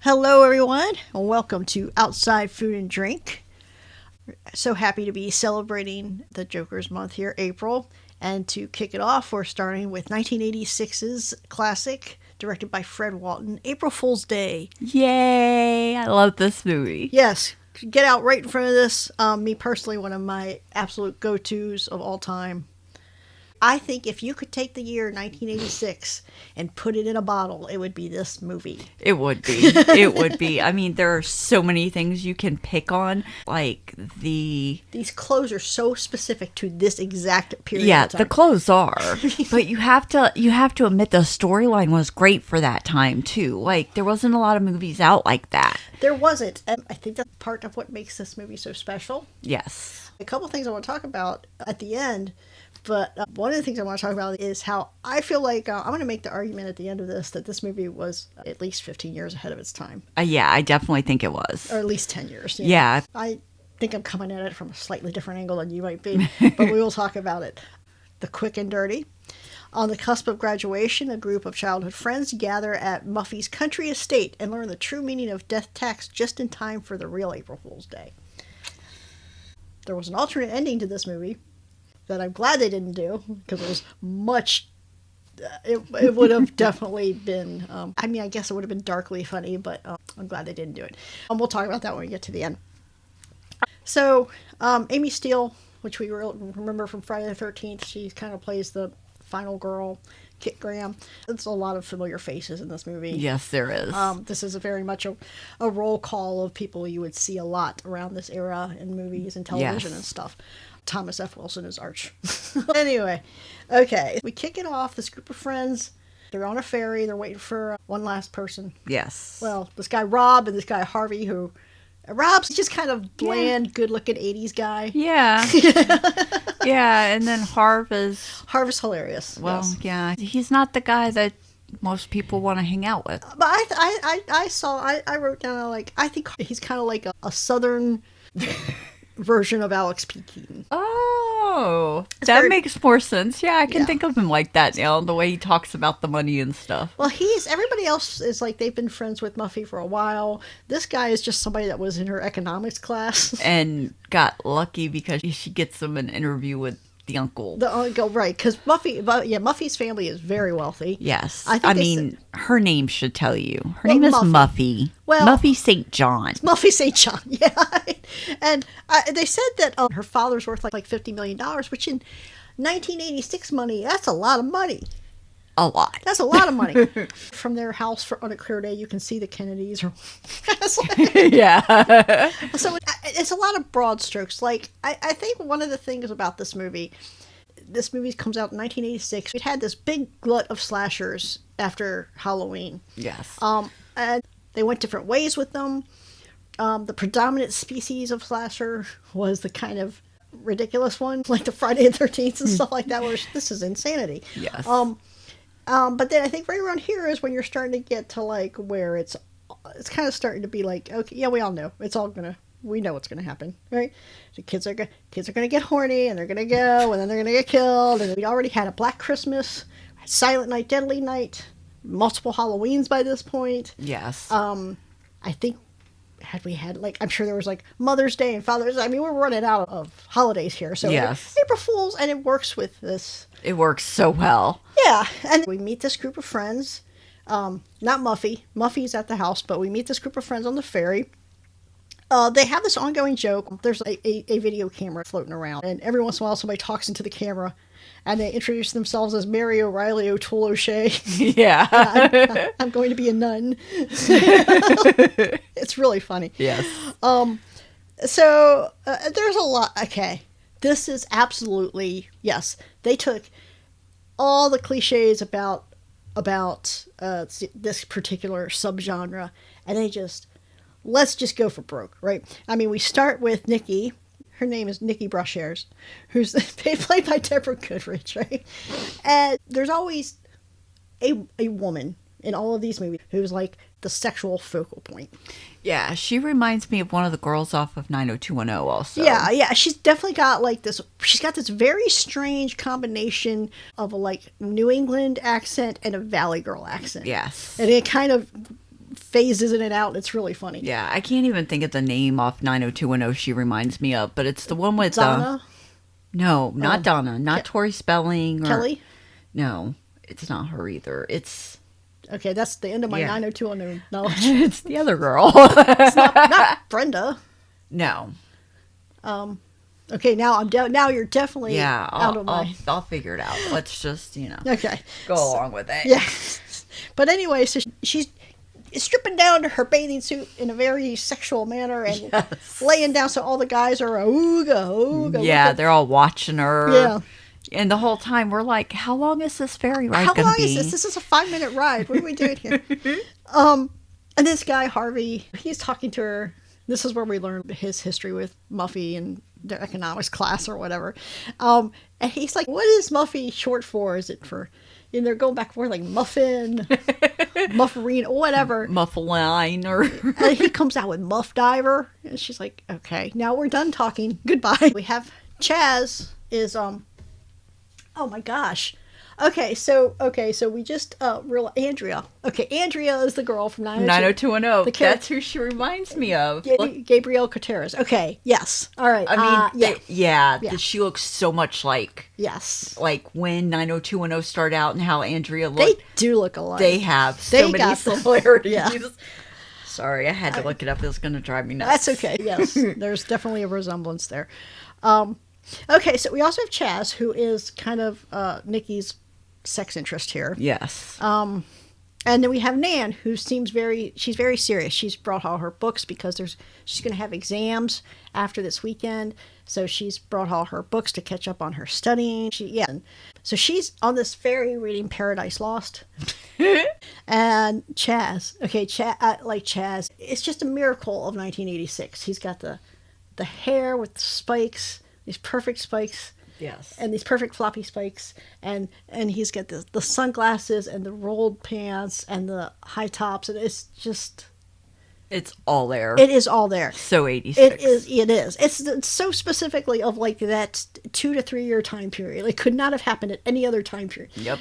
Hello, everyone, and welcome to Outside Food and Drink. So happy to be celebrating the Joker's month here, April. And to kick it off, we're starting with 1986's classic, directed by Fred Walton, April Fool's Day. Yay! I love this movie. Yes, get out right in front of this. Me personally, one of my absolute go-tos of all time. I think if you could take the year 1986 and put it in a bottle, it would be this movie. It would be. It would be. I mean, there are so many things you can pick on. Like These clothes are so specific to this exact period yeah, of time. the clothes are. But you have to admit the storyline was great for that time, too. Like, there wasn't a lot of movies out like that. There wasn't. And I think that's part of what makes this movie so special. Yes. A couple things I want to talk about at the end. But one of the things I want to talk about is how I feel like I'm going to make the argument at the end of this that this movie was at least 15 years ahead of its time. Yeah, I definitely think it was. Or at least 10 years. Yeah. I think I'm coming at it from a slightly different angle than you might be, but we will talk about it. The Quick and Dirty. On the cusp of graduation, a group of childhood friends gather at Muffy's country estate and learn the true meaning of death tax just in time for the real April Fool's Day. There was an alternate ending to this movie that I'm glad they didn't do, because it was much, it would have definitely been, I guess it would have been darkly funny, but I'm glad they didn't do it. We'll talk about that when we get to the end. So, Amy Steele, which we remember from Friday the 13th, she kind of plays the final girl, Kit Graham. There's a lot of familiar faces in this movie. Yes, there is. This is very much a roll call of people you would see a lot around this era in movies and television and stuff. Thomas F. Wilson is Arch. Anyway, okay. We kick it off. This group of friends, they're on a ferry. They're waiting for one last person. Yes. Well, this guy Rob and this guy Harvey, who... Rob's just kind of bland, good-looking 80s guy. Yeah. Yeah, and then Harv is hilarious. Well, yes. Yeah. He's not the guy that most people want to hang out with. But I wrote down, I think he's kind of like a southern... version of Alex P. Keaton. Oh, that makes more sense. Yeah, I can think of him like that now, the way he talks about the money and stuff. Well, everybody else is like, they've been friends with Muffy for a while. This guy is just somebody that was in her economics class. And got lucky because she gets him an interview with the uncle. The uncle, right, because Muffy's family is very wealthy. Yes. Her name should tell you. Her name is Muffy. Well, Muffy St. John. Muffy St. John, yeah. And they said that her father's worth like $50 million, which in 1986 money, that's a lot of money. A lot. That's a lot of money. From their house on a clear day, you can see the Kennedys. Yeah. So it's a lot of broad strokes. Like, I think one of the things about this movie comes out in 1986. It had this big glut of slashers after Halloween. Yes. And they went different ways with them. The predominant species of slasher was the kind of ridiculous one, like the Friday the 13th and stuff like that, where this is insanity. Yes. But then I think right around here is when you're starting to get to like where it's kind of starting to be like, okay, yeah, we all know we know what's gonna happen, right? The kids are gonna get horny and they're gonna go and then they're gonna get killed, and we already had a Black Christmas, Silent Night, Deadly Night, multiple Halloweens by this point. Yes. I think I'm sure there was like Mother's Day and Father's Day. I mean, we're running out of holidays here. So yes. April Fool's, and it works with this. It works so well. Yeah. And we meet this group of friends. Not Muffy. Muffy's at the house, but we meet this group of friends on the ferry. They have this ongoing joke. There's a video camera floating around, and every once in a while somebody talks into the camera, and they introduce themselves as Mary O'Reilly O'Toole O'Shea. Yeah. I'm going to be a nun. It's really funny. Yes. So there's a lot. Okay. This is absolutely, yes. They took all the cliches about this particular subgenre, and let's just go for broke, right? I mean, we start with Nikki. Her name is Nikki Brushairs, who's played by Deborah Goodrich, right? And there's always a woman in all of these movies who's like the sexual focal point. Yeah, she reminds me of one of the girls off of 90210 also. Yeah, she's definitely got like this, she's got this very strange combination of a like New England accent and a Valley Girl accent. Yes. And it kind of phases in and out. It's really funny. Yeah, I can't even think of the name off 90210 she reminds me of, but it's the one with Donna? No, not Donna. Not Tori Spelling. Or, Kelly? No, it's not her either. It's... Okay, that's the end of my 90210 knowledge. It's the other girl. It's not Brenda. No. Okay, now now you're definitely out of my... I'll figure it out. Let's just, Okay. go along with it. Yeah. But anyway, so she's stripping down to her bathing suit in a very sexual manner and laying down, so all the guys are ooga. Yeah, they're all watching her. Yeah. And the whole time we're like, how long is this ferry ride How going long to be? is this? This is a 5-minute ride. What are we doing here? And this guy, Harvey, he's talking to her. This is where we learn his history with Muffy and their economics class or whatever. And he's like, what is Muffy short for? Is it for... And they're going back and forth like muffin, mufferine, whatever. Muffline or... And he comes out with Muff Diver. And she's like, okay, now we're done talking. Goodbye. We have Chaz is, oh my gosh. Okay, so we just realized Andrea. Okay, Andrea is the girl from 90210. That's who she reminds me of. Gabrielle Gutierrez. Okay, yes. All right. I mean, she looks so much like... Yes. Like when 90210 started out and how Andrea looked. They do look alike. They have so many similarities. Yeah. Sorry, I had to look it up. It was going to drive me nuts. That's okay. Yes, there's definitely a resemblance there. Okay, so we also have Chaz, who is kind of Nikki's sex interest here. Yes. And then we have Nan, who seems she's very serious. She's brought all her books because she's going to have exams after this weekend. So she's brought all her books to catch up on her studying. So she's on this ferry reading Paradise Lost. And Chaz, Chaz, it's just a miracle of 1986. He's got the hair with the spikes, these perfect spikes. Yes. And these perfect floppy spikes, and he's got the sunglasses and the rolled pants and the high tops, and it's all there. It is all there. So 86. It is. It's so specifically of like that 2 to 3 year time period. It could not have happened at any other time period. Yep.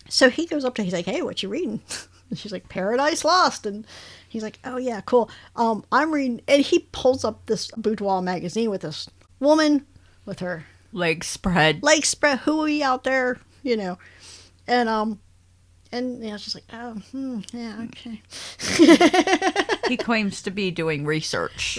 So he goes up to her, he's like, hey, what you reading? And she's like, Paradise Lost. And he's like, oh yeah, cool. I'm reading, and he pulls up this boudoir magazine with this woman with her legs spread, hooey out there, and it's just like, oh, yeah, okay. He claims to be doing research,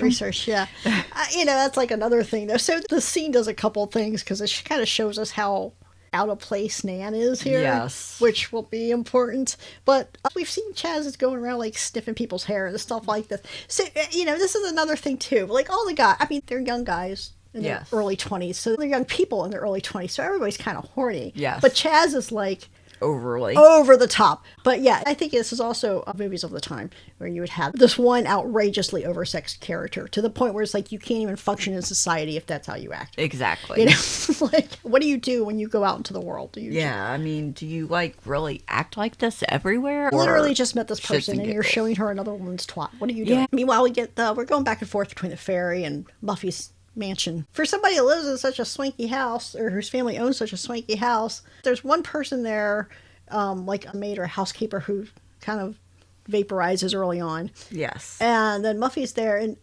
yeah. That's like another thing though. So the scene does a couple things because it kind of shows us how out of place Nan is here, yes, which will be important. But we've seen Chaz is going around like sniffing people's hair and stuff like this. So this is another thing too. Like all the guys, I mean, they're young guys in their early 20s, so they're young people in their early 20s, so everybody's kind of horny. Yes, but Chaz is like overly over the top. But yeah, I think this is also movies of the time where you would have this one outrageously oversexed character to the point where it's like you can't even function in society if that's how you act. Exactly. Like what do you do when you go out into the world? Do you like really act like this everywhere? Literally just met this person and you're showing her another woman's twat. What are you doing? Meanwhile, we're going back and forth between the ferry and Muffy's mansion. For somebody who lives in such a swanky house, or whose family owns such a swanky house, there's one person there, like a maid or a housekeeper, who kind of vaporizes early on. Yes. And then Muffy's there, and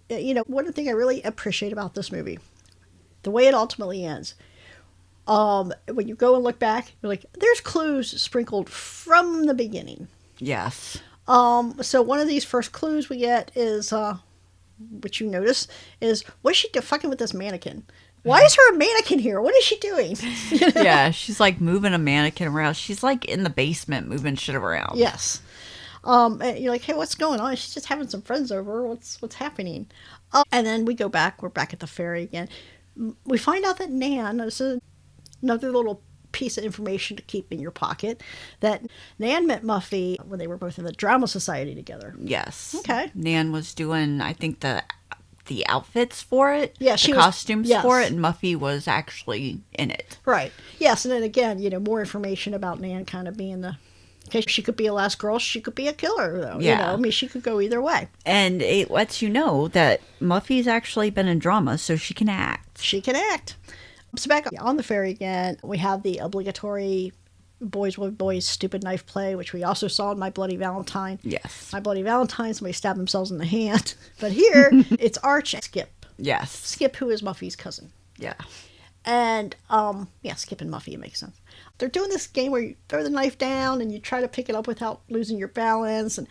one thing I really appreciate about this movie, the way it ultimately ends. When you go and look back, you're like, there's clues sprinkled from the beginning. Yes. So one of these first clues we get is which you notice is, what is she fucking with this mannequin? Why is her a mannequin here? What is she doing? Yeah, she's like moving a mannequin around. She's like in the basement moving shit around. Yes. And you're like, hey, what's going on? She's just having some friends over. What's happening? And then we're back at the ferry again. We find out that Nan, this is another little piece of information to keep in your pocket, that Nan met Muffy when they were both in the drama society together. Yes. Okay. Nan was doing, I think, the outfits for it. Yeah, the costumes for it, and Muffy was actually in it. Right. Yes, and then again, more information about Nan kind of being okay, she could be a last girl, she could be a killer, though. Yeah. I mean, she could go either way. And it lets you know that Muffy's actually been in drama, so she can act. She can act. So back on the ferry again, we have the obligatory Boys with Boys stupid knife play, which we also saw in My Bloody Valentine. Yes. My Bloody Valentine, somebody stabbed themselves in the hand. But here, it's Arch and Skip. Yes. Skip, who is Muffy's cousin. Yeah. And, Skip and Muffy, it makes sense. They're doing this game where you throw the knife down and you try to pick it up without losing your balance. And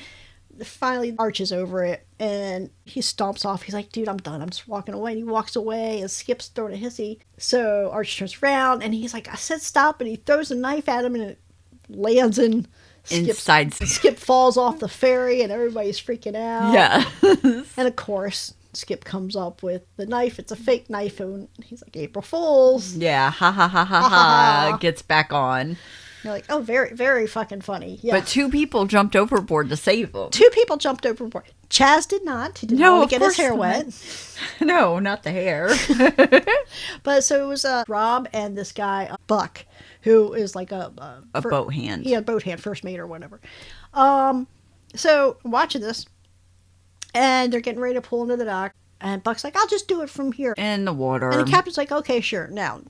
finally, Arch is over it and he stomps off. He's like, dude, I'm done. I'm just walking away. And he walks away and Skip's throwing a hissy. So Arch turns around and he's like, I said stop. And he throws a knife at him and it lands in inside. Skip falls off the ferry and everybody's freaking out. Yeah. And of course, Skip comes up with the knife. It's a fake knife. And he's like, April Fools. Yeah. Ha ha ha ha ha. Gets back on. You're like, oh, very, very fucking funny. Yeah. But 2 people jumped overboard to save him. 2 people jumped overboard. Chaz did not. He did not want to get his hair wet. No, not the hair. But so it was Rob and this guy, Buck, who is like a boat hand. Yeah, boat hand, first mate or whatever. So I'm watching this, and they're getting ready to pull into the dock, and Buck's like, I'll just do it from here. In the water. And the captain's like, okay, sure. Now,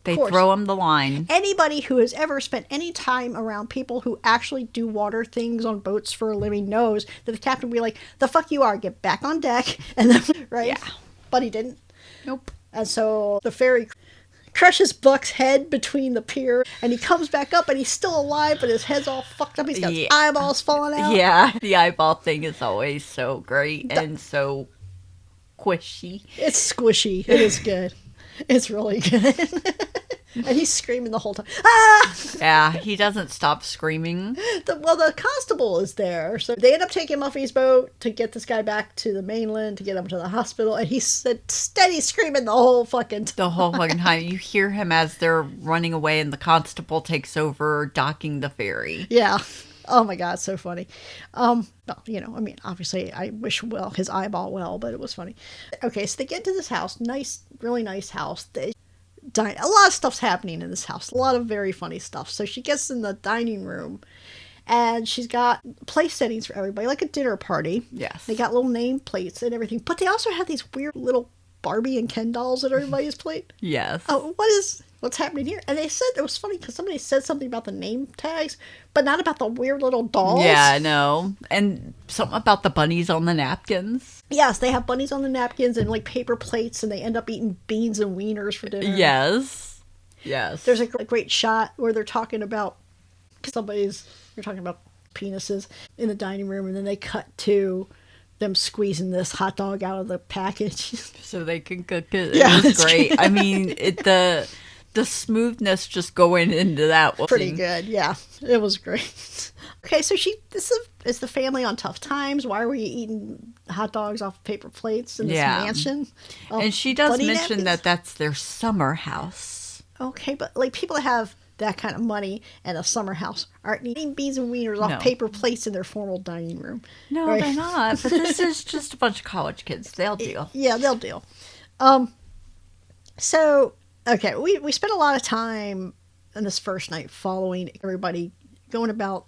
they throw him the line. Anybody who has ever spent any time around people who actually do water things on boats for a living knows that the captain will be like, the fuck you are, get back on deck. And then, right? Yeah. But he didn't. Nope. And so the ferry crushes Buck's head between the pier, and he comes back up, and he's still alive, but his head's all fucked up. He's got his eyeballs falling out. Yeah, the eyeball thing is always so great and so squishy. It's squishy. It is good. It's really good. And he's screaming the whole time. Ah! Yeah, he doesn't stop screaming. The constable is there. So they end up taking Muffy's boat to get this guy back to the mainland, to get him to the hospital. And he's steady screaming the whole fucking time. The whole fucking time. You hear him as they're running away and the constable takes over docking the ferry. Yeah. Oh my God, so funny. Well, obviously I wish his eyeball well, but it was funny. Okay, so they get to this house. Nice, really nice house. A lot of stuff's happening in this house. A lot of very funny stuff. So she gets in the dining room and she's got place settings for everybody, like a dinner party. Yes. They got little name plates and everything. But they also have these weird little Barbie and Ken dolls at everybody's plate. Yes. Oh, what's happening here? And they said, it was funny because somebody said something about the name tags, but not about the weird little dolls. Yeah, I know. And something about the bunnies on the napkins. Yes, they have bunnies on the napkins and like paper plates, and they end up eating beans and wieners for dinner. Yes. There's a great shot where they're talking about they're talking about penises in the dining room, and then they cut to them squeezing this hot dog out of the package so they can cook it. Yeah, it was great. I mean, the smoothness just going into that was pretty good. Yeah, it was great. Okay, so this is the family on tough times. Why were you eating hot dogs off paper plates in this mansion? And she does mention that that's their summer house. Okay, but like people that have that kind of money and a summer house aren't eating beans and wieners off paper plates in their formal dining room. No, right? They're not. But this is just a bunch of college kids. They'll deal. Yeah, they'll deal. So, okay, we spent a lot of time on this first night following everybody going about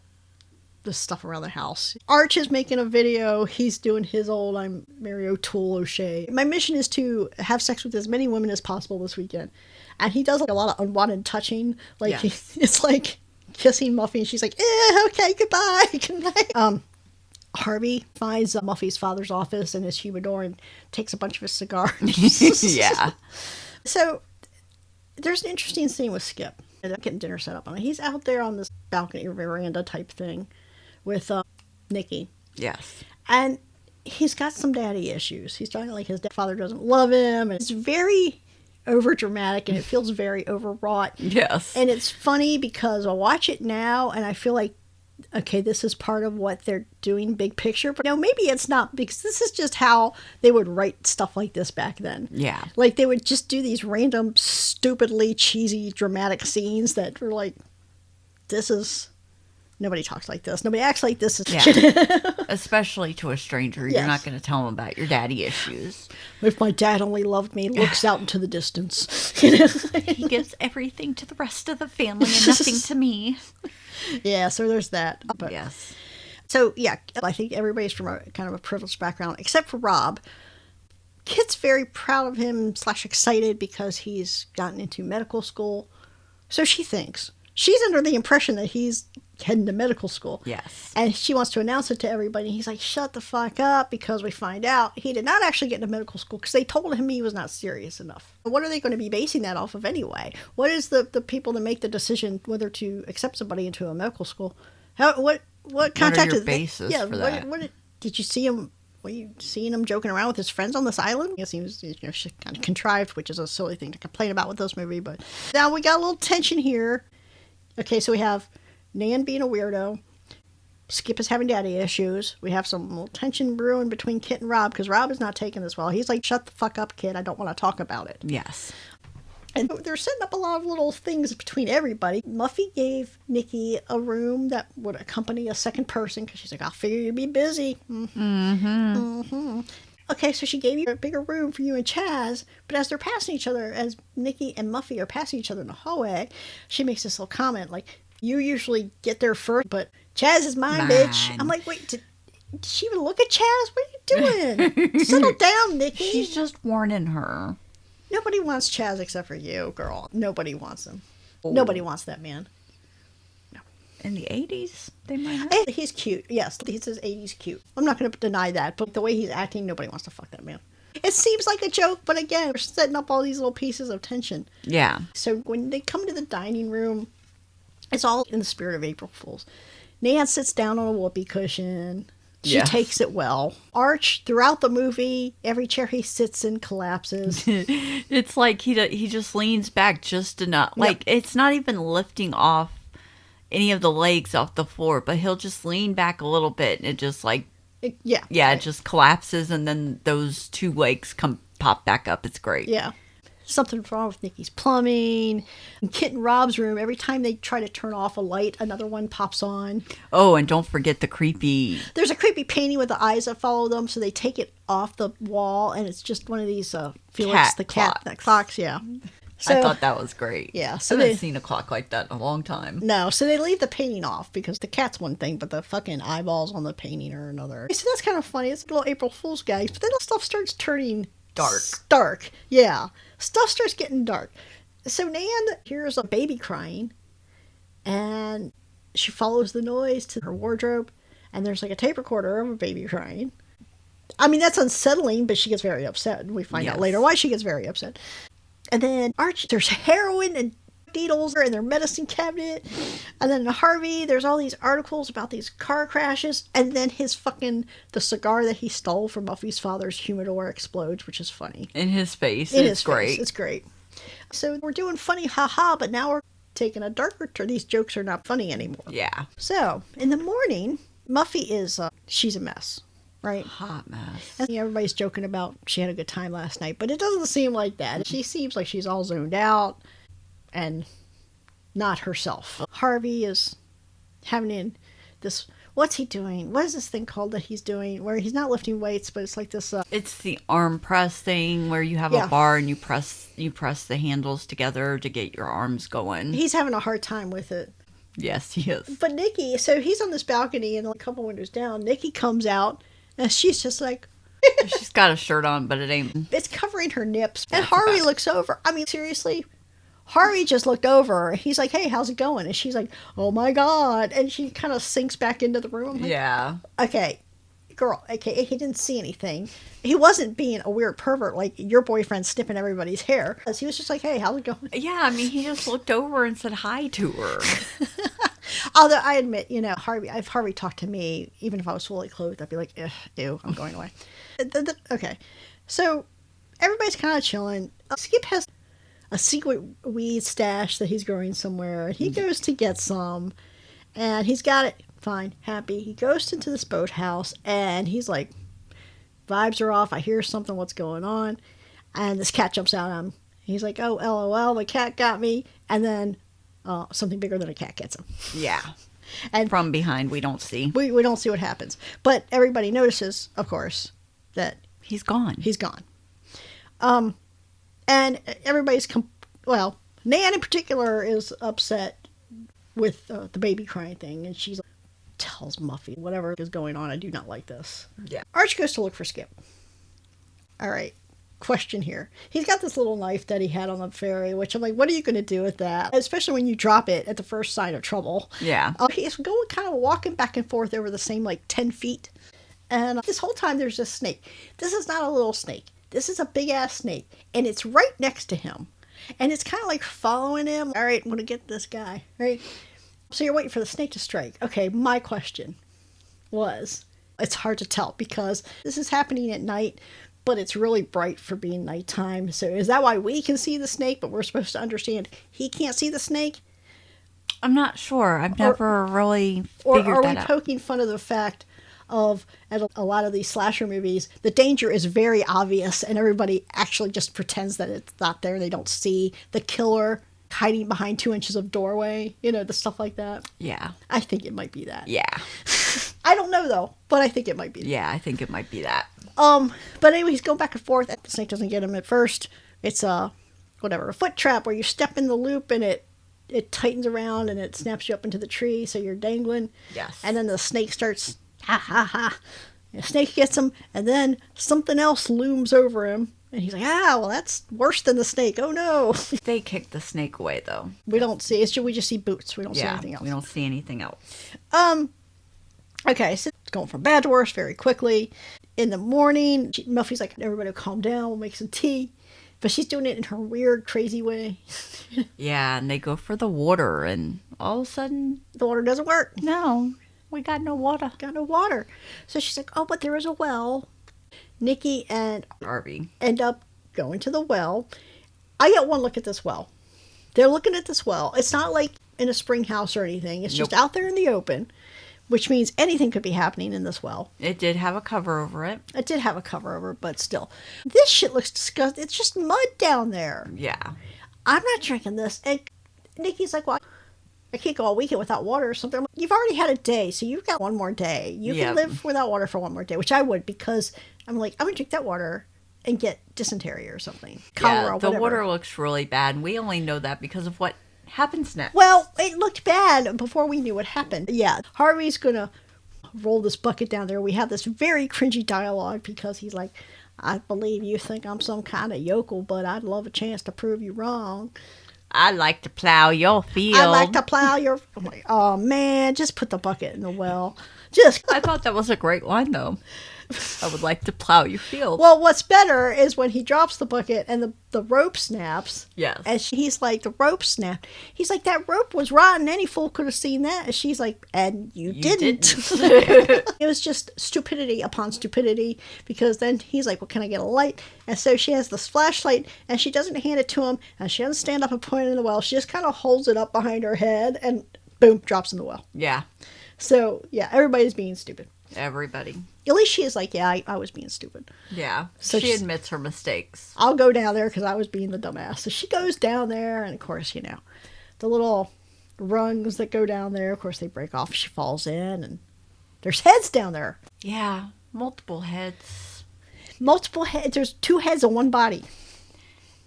the stuff around the house. Arch is making a video. He's doing his old I'm Mary O'Toole O'Shea. My mission is to have sex with as many women as possible this weekend. And he does like a lot of unwanted touching. Like it's like kissing Muffy, and she's like, okay, goodbye. Good night. Harvey finds Muffy's father's office in his humidor and takes a bunch of his cigars. Yeah. So there's an interesting scene with Skip. Getting dinner set up on it. He's out there on this balcony or veranda type thing with Nikki. Yes. And he's got some daddy issues. He's talking like his father doesn't love him. And it's very over dramatic and it feels very overwrought. Yes. And it's funny because I watch it now and I feel like, okay, this is part of what they're doing big picture. But maybe it's not, because this is just how they would write stuff like this back then. Yeah. Like they would just do these random, stupidly cheesy, dramatic scenes that were like, nobody talks like this. Nobody acts like this. Especially to a stranger. You're not going to tell them about your daddy issues. If my dad only loved me, looks out into the distance. He gives everything to the rest of the family and nothing to me. Yeah, so there's that. But, yes. So, yeah, I think everybody's from a kind of a privileged background, except for Rob. Kit's very proud of him / excited because he's gotten into medical school. So she thinks. she's under the impression that he's heading to medical school. Yes. And she wants to announce it to everybody. He's like, shut the fuck up, because we find out he did not actually get into medical school because they told him he was not serious enough. What are they going to be basing that off of anyway? What is the people that make the decision whether to accept somebody into a medical school? What contact are your basis for that? Did you see him? Were you seeing him joking around with his friends on this island? I guess he was kind of contrived, which is a silly thing to complain about with this movie. But now we got a little tension here. Okay, so we have Nan being a weirdo. Skip is having daddy issues. We have some little tension brewing between Kit and Rob because Rob is not taking this well. He's like, shut the fuck up, kid. I don't want to talk about it. Yes. And they're setting up a lot of little things between everybody. Muffy gave Nikki a room that would accompany a second person because she's like, I'll figure you'd be busy. Okay, so she gave you a bigger room for you and Chaz, but as they're passing each other, as Nikki and Muffy are passing each other in the hallway, she makes this little comment like, you usually get there first, but Chaz is mine, bitch. I'm like, wait, did she even look at Chaz? What are you doing? Settle down, Nikki. She's just warning her. Nobody wants Chaz except for you, girl. Nobody wants him. Oh. Nobody wants that man. No. In the 80s, they might have. He's cute. Yes, he says 80s cute. I'm not going to deny that, but the way he's acting, nobody wants to fuck that man. It seems like a joke, but again, we're setting up all these little pieces of tension. Yeah. So when they come to the dining room, it's all in the spirit of April Fools. Nan sits down on a whoopee cushion. She takes it well. Arch, throughout the movie, every chair he sits in collapses. It's like he just leans back just enough. Like, it's not even lifting off any of the legs off the floor, but he'll just lean back a little bit, and it just like... it just collapses, and then those two legs pop back up. It's great. Yeah. Something's wrong with Nikki's plumbing. In Kit and Rob's room, every time they try to turn off a light, another one pops on. Oh, and don't forget the creepy... There's a creepy painting with the eyes that follow them, so they take it off the wall, and it's just one of these Felix the cat clocks. Yeah. So, I thought that was great. Yeah. So I haven't seen a clock like that in a long time. No, so they leave the painting off because the cat's one thing, but the fucking eyeballs on the painting are another. So that's kind of funny. It's a little April Fool's gags, but then the stuff starts turning... Dark. Yeah. Stuff starts getting dark. So Nan hears a baby crying, and she follows the noise to her wardrobe, and there's like a tape recorder of a baby crying. I mean, that's unsettling, but she gets very upset, and we find out later why she gets very upset. And then Archie, there's heroin and needles in their medicine cabinet. And then Harvey, there's all these articles about these car crashes. And then the cigar that he stole from Buffy's father's humidor explodes, which is funny. In his face. It's great. It's great. So we're doing funny haha, but now we're taking a darker turn. These jokes are not funny anymore. Yeah. So in the morning, Muffy is, she's a mess. Right? Hot mess. And everybody's joking about she had a good time last night, but it doesn't seem like that. She seems like she's all zoned out and not herself. Harvey is having this... What's he doing? What is this thing called that he's doing where he's not lifting weights, but it's like this... It's the arm press thing where you have a bar and you press the handles together to get your arms going. He's having a hard time with it. Yes, he is. But Nikki... So he's on this balcony and a couple windows down. Nikki comes out and she's just like... She's got a shirt on, but it ain't... It's covering her nips. And Harvey looks over. I mean, seriously... Harvey just looked over. He's like, hey, how's it going? And she's like, oh my God. And she kind of sinks back into the room. Like, yeah. Okay, girl, okay, he didn't see anything. He wasn't being a weird pervert like your boyfriend snipping everybody's hair. He was just like, hey, how's it going? Yeah, I mean, he just looked over and said hi to her. Although I admit, Harvey, if Harvey talked to me, even if I was fully clothed, I'd be like, ew, I'm going away. Okay, so everybody's kind of chilling. Skip has a secret weed stash that he's growing somewhere. He goes to get some, and he's got it. Fine, happy. He goes into this boathouse, and he's like, vibes are off. I hear something. What's going on? And this cat jumps out at him. He's like, oh, LOL, the cat got me. And then something bigger than a cat gets him. Yeah. And from behind, we don't see. We don't see what happens. But everybody notices, of course, that he's gone. He's gone. And everybody's, Nan in particular is upset with the baby crying thing. And she's like, tells Muffy, whatever is going on, I do not like this. Yeah. Arch goes to look for Skip. All right. question here. He's got this little knife that he had on the ferry, which I'm like, what are you going to do with that? Especially when you drop it at the first sign of trouble. Yeah. He's going kind of walking back and forth over the same like 10 feet. And this whole time there's this snake. This is not a little snake. This is a big ass snake. And it's right next to him. And it's kind of like following him. All right, I'm going to get this guy. Right? So you're waiting for the snake to strike. Okay, my question was, it's hard to tell because this is happening at night, but it's really bright for being nighttime. So is that why we can see the snake, but we're supposed to understand he can't see the snake? I'm not sure. I've never really figured that out. Or are we poking fun of the fact of, at a lot of these slasher movies, the danger is very obvious and everybody actually just pretends that it's not there. They don't see the killer hiding behind 2 inches of doorway, the stuff like that. Yeah. I think it might be that. Yeah. I don't know though, but I think it might be that. Yeah, I think it might be that. But anyway, he's going back and forth. The snake doesn't get him at first. It's a foot trap where you step in the loop and it tightens around and it snaps you up into the tree, so you're dangling. Yes. And then the snake starts, ha ha ha. And the snake gets him, and then something else looms over him. And he's like, well, that's worse than the snake. Oh, no. They kick the snake away, though. We don't see. We just see boots. We don't see anything else. We don't see anything else. Okay, so it's going from bad to worse very quickly. In the morning, Muffy's like, everybody calm down. We'll make some tea. But she's doing it in her weird, crazy way. Yeah, and they go for the water, and all of a sudden... the water doesn't work. No, we got no water. Got no water. So she's like, but there is a well. Nikki and Harvey end up going to the well. I get one look at this well. They're looking at this well. It's not like in a spring house or anything. It's just out there in the open, which means anything could be happening in this well. It did have a cover over it. It did have a cover over it, but still. This shit looks disgusting. It's just mud down there. Yeah. I'm not drinking this. And Nikki's like, well, I can't go all weekend without water or something. Like, you've already had a day, so you've got one more day. You can live without water for one more day, which I would, because I'm like, I'm going to drink that water and get dysentery or something. Cholera, the water looks really bad, and we only know that because of what happens next. Well, it looked bad before we knew what happened. Yeah, Harvey's going to roll this bucket down there. We have this very cringy dialogue because he's like, I believe you think I'm some kind of yokel, but I'd love a chance to prove you wrong. I like to plow your field. I like to plow your... I'm like, oh, man, just put the bucket in the well. I thought that was a great line, though. I would like to plow your field. Well, what's better is when he drops the bucket and the rope snaps. Yes. And he's like, the rope snapped. He's like, that rope was rotten. Any fool could have seen that. And she's like, and you didn't. It was just stupidity upon stupidity, because then he's like, well, can I get a light? And so she has this flashlight, and she doesn't hand it to him, and she doesn't stand up and point it in the well. She just kind of holds it up behind her head, and boom, drops in the well. Yeah. So, yeah, everybody's being stupid. Everybody. At least she is like, yeah, I was being stupid. Yeah. So she admits her mistakes. I'll go down there because I was being the dumbass. So she goes down there, and of course, the little rungs that go down there, of course, they break off. She falls in, and there's heads down there. Yeah. Multiple heads. Multiple heads. There's 2 heads on one body.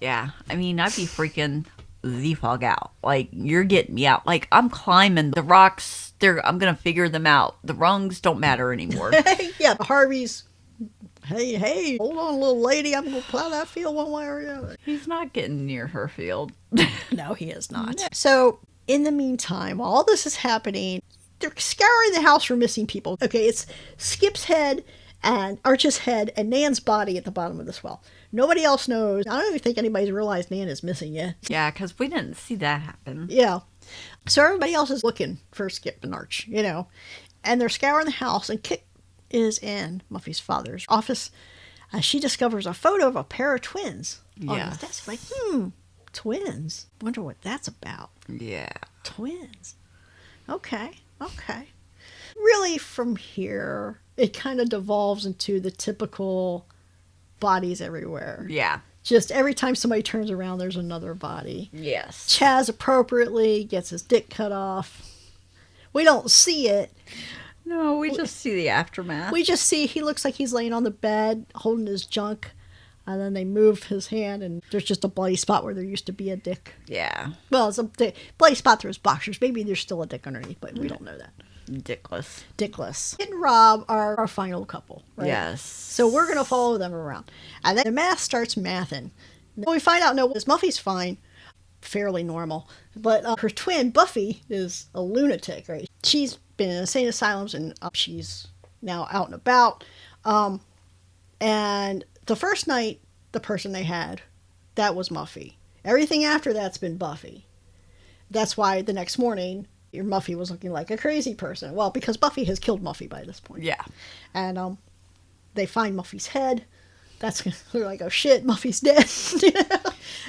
Yeah. I mean, I'd be freaking the fuck out. Like, you're getting me out. Like, I'm climbing the rocks. I'm going to figure them out. The rungs don't matter anymore. Yeah, Harvey's, hey, hold on, little lady. I'm going to plow that field one way or the other. He's not getting near her field. No, he is not. So, in the meantime, while all this is happening, they're scouring the house for missing people. Okay, it's Skip's head and Arch's head and Nan's body at the bottom of this well. Nobody else knows. I don't even think anybody's realized Nan is missing yet. Yeah, because we didn't see that happen. Yeah. So everybody else is looking for Skip and Arch, and they're scouring the house, and Kit is in Muffy's father's office. She discovers a photo of a pair of twins on his desk. Like, twins? Wonder what that's about. Yeah. Twins. Okay. Really, from here, it kind of devolves into the typical bodies everywhere. Yeah. Just every time somebody turns around, there's another body. Yes. Chaz appropriately gets his dick cut off. We don't see it. No, we just see the aftermath. We just see he looks like he's laying on the bed holding his junk. And then they move his hand, and there's just a bloody spot where there used to be a dick. Yeah. Well, it's a bloody spot through his boxers. Maybe there's still a dick underneath, but we don't know that. Dickless. Kit and Rob are our final couple, right? Yes. So we're going to follow them around. And then the math starts mathing. We find out, no, this Muffy's fine, fairly normal. But her twin, Buffy, is a lunatic, right? She's been in insane asylums, and she's now out and about. And the first night, the person they had, that was Muffy. Everything after that's been Buffy. That's why the next morning, your Muffy was looking like a crazy person. Well, because Buffy has killed Muffy by this point. Yeah. And they find Muffy's head. They're like, oh shit, Muffy's dead.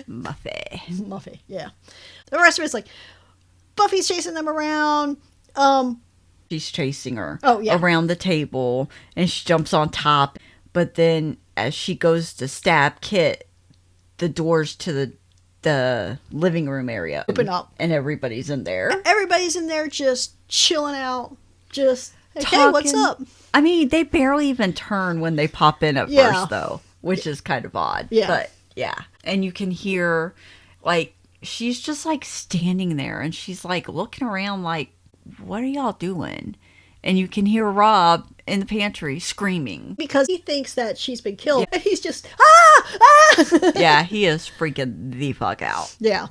Muffy, yeah. The rest of it's like, Buffy's chasing them around. She's chasing her around the table, and she jumps on top. But then as she goes to stab Kit, the doors to the living room area open up. And everybody's in there. Everybody's in there just chilling out. Just, hey, what's up? I mean, they barely even turn when they pop in at first, though, which is kind of odd. Yeah. But, yeah. And you can hear, like, she's just, like, standing there, and she's, like, looking around like, what are y'all doing? And you can hear Rob in the pantry screaming. Because he thinks that she's been killed. Yeah. And he's just, Yeah, he is freaking the fuck out. Yeah.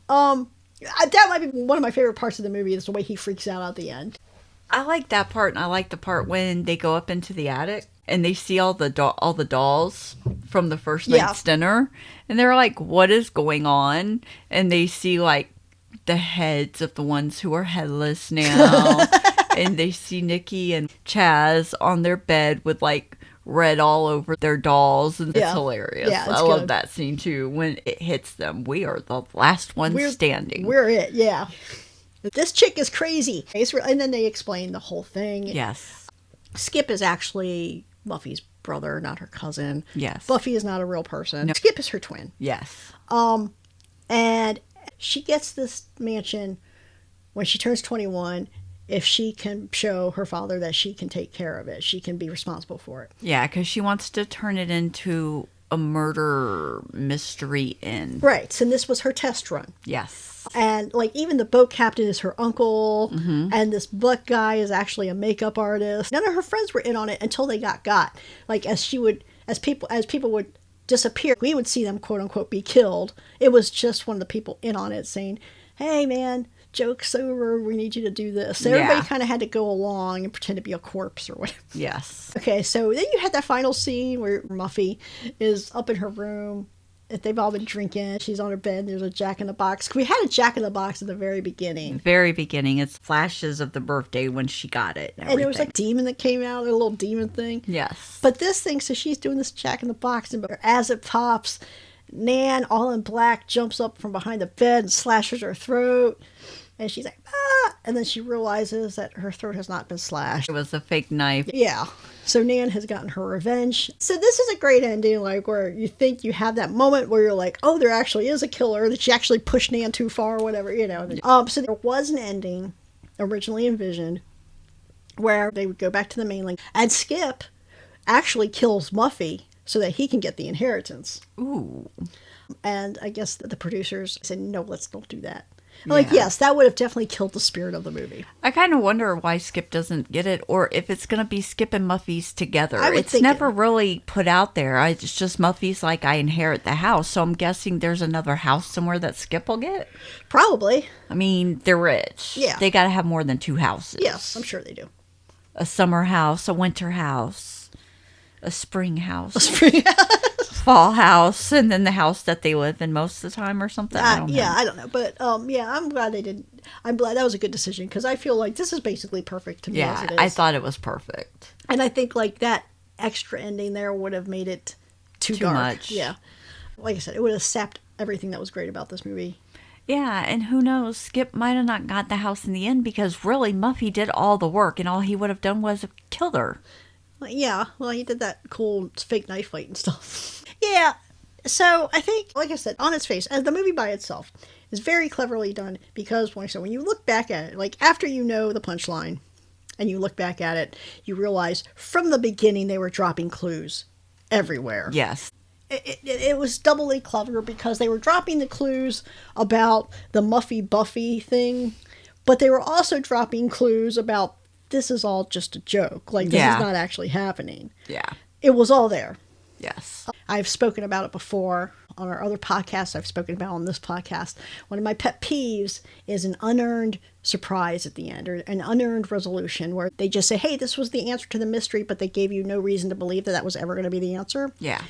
That might be one of my favorite parts of the movie, is the way he freaks out at the end. I like that part, and I like the part when they go up into the attic and they see all the dolls from the first night's dinner, and they're like, what is going on? And they see, like, the heads of the ones who are headless now. And they see Nikki and Chaz on their bed with, like, red all over their dolls, and it's hilarious. Yeah, I love that scene too. When it hits them, we are the last ones standing. We're it, yeah. This chick is crazy. And then they explain the whole thing. Yes. Skip is actually Muffy's brother, not her cousin. Yes. Buffy is not a real person. No. Skip is her twin. Yes. And she gets this mansion when she turns 21. If she can show her father that she can take care of it, she can be responsible for it. Yeah, because she wants to turn it into a murder mystery inn. Right, and this was her test run. Yes. And, like, even the boat captain is her uncle, and this Buck guy is actually a makeup artist. None of her friends were in on it until they got. Like, as people would disappear, we would see them, quote-unquote, be killed. It was just one of the people in on it saying, hey, man, joke's over, we need you to do this. So everybody kind of had to go along and pretend to be a corpse or whatever. Yes. Okay, so then you had that final scene where Muffy is up in her room. They've all been drinking. She's on her bed. There's a Jack-in-the-Box. We had a Jack-in-the-Box at the very beginning. Very beginning. It's flashes of the birthday when she got it. And there was a demon that came out, a little demon thing. Yes. But this thing, so she's doing this Jack-in-the-Box, and as it pops, Nan, all in black, jumps up from behind the bed and slashes her throat. And she's like, ah! And then she realizes that her throat has not been slashed. It was a fake knife. Yeah. So Nan has gotten her revenge. So this is a great ending, like, where you think you have that moment where you're like, oh, there actually is a killer, that she actually pushed Nan too far or whatever, you know. So there was an ending originally envisioned where they would go back to the mainland, and Skip actually kills Muffy so that he can get the inheritance. Ooh. And I guess the producers said, no, let's don't do that. Like, yes, that would have definitely killed the spirit of the movie. I kind of wonder why Skip doesn't get it, or if it's going to be Skip and Muffy's together. It's never really put out there. It's just Muffy's like, I inherit the house, so I'm guessing there's another house somewhere that Skip will get. Probably. I mean, they're rich. Yeah. They got to have more than two houses. Yes, I'm sure they do. A summer house, a winter house, a spring house. Fall house, and then the house that they live in most of the time or something. I don't know. But I'm glad they didn't. I'm glad that was a good decision, because I feel like this is basically perfect to me as it is. I thought it was perfect. And I think, like, that extra ending there would have made it too dark. Much. Yeah. Like I said, it would have sapped everything that was great about this movie. Yeah, and who knows, Skip might have not got the house in the end, because really Muffy did all the work, and all he would have done was killed her. Yeah, well, he did that cool fake knife fight and stuff. Yeah, so I think, like I said, on its face, as the movie by itself is very cleverly done, because when you look back at it, like, after you know the punchline and you look back at it, you realize from the beginning they were dropping clues everywhere. Yes. It was doubly clever, because they were dropping the clues about the Muffy Buffy thing, But they were also dropping clues about this is all just a joke. Like, this is not actually happening. Yeah. It was all there. Yes. I've spoken about it before on our other podcasts. I've spoken about on this podcast. One of my pet peeves is an unearned surprise at the end, or an unearned resolution where they just say, hey, this was the answer to the mystery, but they gave you no reason to believe that was ever going to be the answer. Yeah.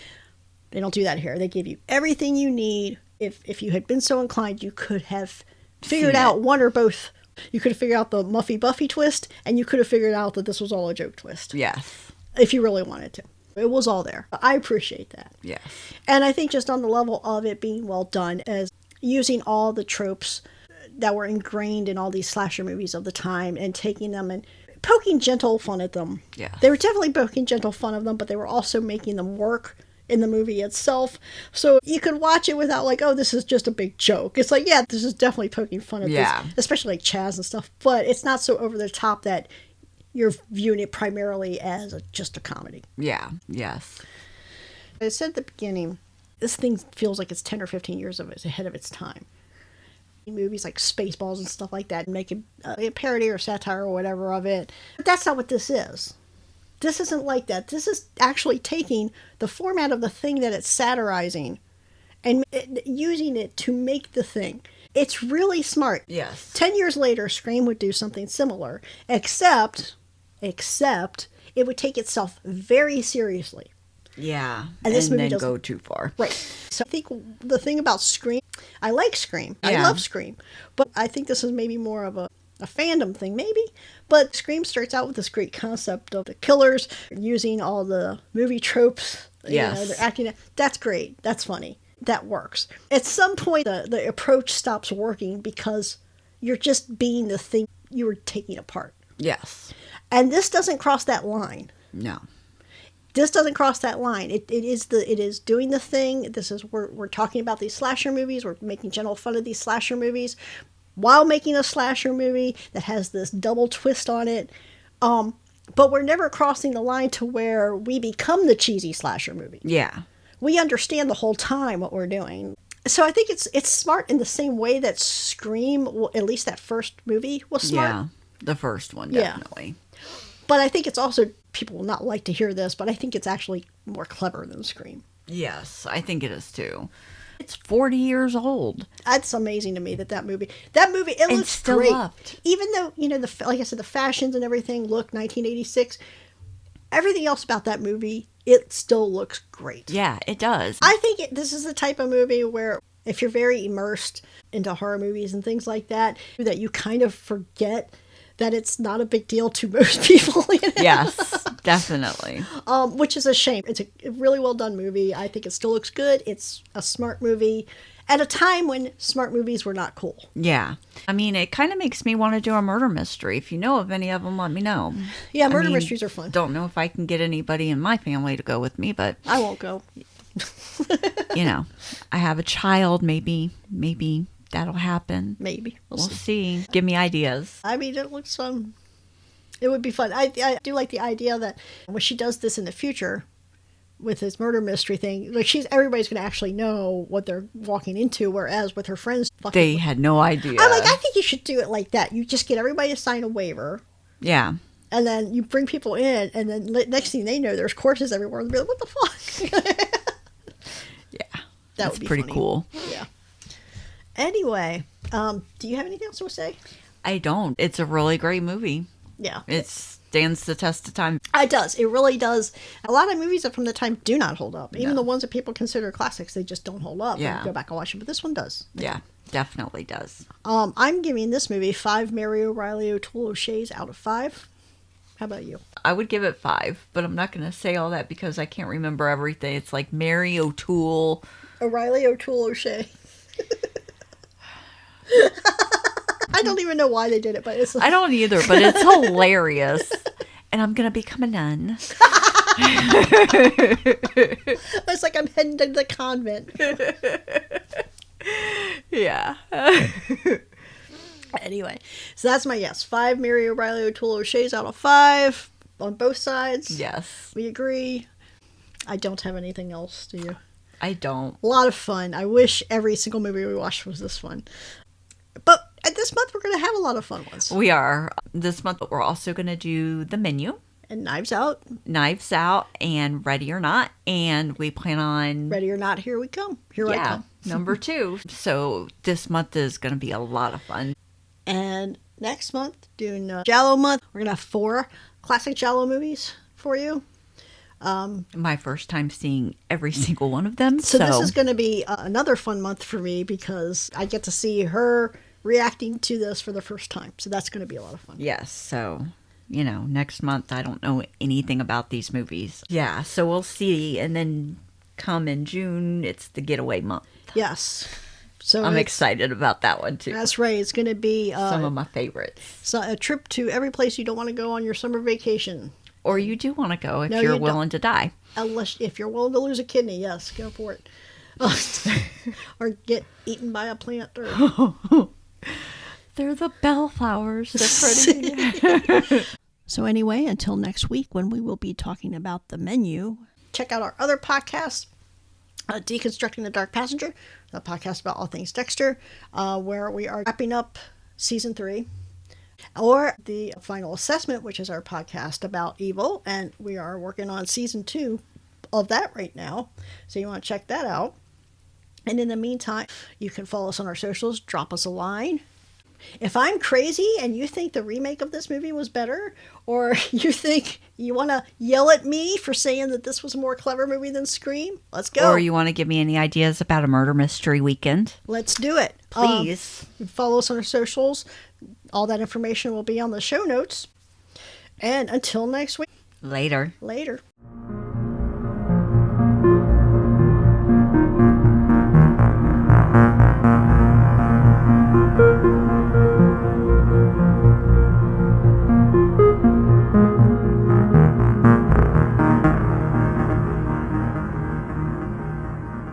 They don't do that here. They give you everything you need. If you had been so inclined, you could have figured out one or both. You could have figured out the Muffy Buffy twist, and you could have figured out that this was all a joke twist. Yes. If you really wanted to. It was all there. I appreciate that. Yes. And I think just on the level of it being well done, as using all the tropes that were ingrained in all these slasher movies of the time and taking them and poking gentle fun at them. Yeah. They were definitely poking gentle fun of them, but they were also making them work in the movie itself. So you could watch it without like, oh, this is just a big joke. It's like, yeah, this is definitely poking fun at this, especially like Chaz and stuff, but it's not so over the top that you're viewing it primarily as just a comedy. Yeah. Yes. I said at the beginning, this thing feels like it's 10 or 15 years ahead of its time. Movies like Spaceballs and stuff like that, making a parody or satire or whatever of it. But that's not what this is. This isn't like that. This is actually taking the format of the thing that it's satirizing and using it to make the thing. It's really smart. Yes. 10 years later, Scream would do something similar, except it would take itself very seriously. Yeah. And this movie then doesn't go too far. Right. So I think the thing about Scream, I like Scream. Yeah. I love Scream. But I think this is maybe more of a fandom thing, maybe. But Scream starts out with this great concept of the killers using all the movie tropes. Yes. You know, they're acting. That's great. That's funny. That works. At some point, the approach stops working because you're just being the thing you were taking apart. Yes. And this doesn't cross that line. No. This doesn't cross that line. It is doing the thing. This is we're talking about these slasher movies. We're making general fun of these slasher movies while making a slasher movie that has this double twist on it. But we're never crossing the line to where we become the cheesy slasher movie. Yeah. We understand the whole time what we're doing. So I think it's smart in the same way that Scream, well, at least that first movie, was smart. Yeah. The first one, definitely. Yeah. But I think it's also, people will not like to hear this, but I think it's actually more clever than Scream. Yes, I think it is too. It's 40 years old. That's amazing to me that movie, it looks still great. loved. Even though, you know, like I said, the fashions and everything look 1986, everything else about that movie, it still looks great. Yeah, it does. I think this is the type of movie where if you're very immersed into horror movies and things like that you kind of forget that it's not a big deal to most people. You know? Yes, definitely. Which is a shame. It's a really well done movie. I think it still looks good. It's a smart movie at a time when smart movies were not cool. Yeah. I mean, it kind of makes me want to do a murder mystery. If you know of any of them, let me know. Yeah, murder mysteries are fun. Don't know if I can get anybody in my family to go with me, but I won't go. You know, I have a child. Maybe that'll happen. Maybe. We'll see. Give me ideas. I mean, it looks fun. It would be fun. I do like the idea that when she does this in the future with this murder mystery thing, like everybody's going to actually know what they're walking into, whereas with her friends, they had no idea. I'm like, I think you should do it like that. You just get everybody to sign a waiver. Yeah. And then you bring people in, and then next thing they know, there's corpses everywhere. And they'll be like, what the fuck? Yeah. That would be pretty funny. Cool. Yeah. Anyway, do you have anything else to say? I don't. It's a really great movie. Yeah. It stands the test of time. It does. It really does. A lot of movies from the time do not hold up. Even No. the ones that people consider classics, they just don't hold up. Yeah. When you go back and watch it. But this one does. Yeah, definitely does. I'm giving this movie 5 Mary O'Reilly O'Toole O'Shea's out of 5. How about you? I would give it 5, but I'm not going to say all that because I can't remember everything. It's like Mary O'Toole. O'Reilly O'Toole O'Shea. I don't even know why they did it, but it's like... I don't either, but it's hilarious. And I'm going to become a nun. It's like I'm heading to the convent. Yeah. Anyway, so that's my yes. 5 Mary O'Reilly O'Toole O'Shea's out of 5 on both sides. Yes. We agree. I don't have anything else, do you? I don't. A lot of fun. I wish every single movie we watched was this fun. But And this month we're going to have a lot of fun ones. We are. This month we're also going to do The Menu. And Knives Out. Knives Out and Ready or Not. And we plan on... Ready or Not, Here We Come. Here I Come. Number 2. So this month is going to be a lot of fun. And next month, doing Giallo month, we're going to have 4 classic Giallo movies for you. My first time seeing every single one of them. So this is going to be another fun month for me because I get to see her reacting to this for the first time. So that's going to be a lot of fun. Yes. So, next month I don't know anything about these movies. Yeah. So we'll see. And then come in June, it's the getaway month. Yes. So I'm excited about that one too. That's right. It's going to be some of my favorites. So a trip to every place you don't want to go on your summer vacation. Or you do want to go if you're willing to die. If you're willing to lose a kidney, yes, go for it. Or get eaten by a plant. Or... They're the bellflowers. They're pretty. So anyway, until next week when we will be talking about The Menu, check out our other podcast, Deconstructing the Dark Passenger, a podcast about all things Dexter, where we are wrapping up season 3. Or The Final Assessment, which is our podcast about evil, and we are working on season 2 of that right now, so you want to check that out. And in the meantime, you can follow us on our socials, drop us a line. If I'm crazy and you think the remake of this movie was better, or you think you want to yell at me for saying that this was a more clever movie than Scream, let's go. Or you want to give me any ideas about a murder mystery weekend? Let's do it. Please. Follow us on our socials. All that information will be on the show notes. And until next week. Later. Later.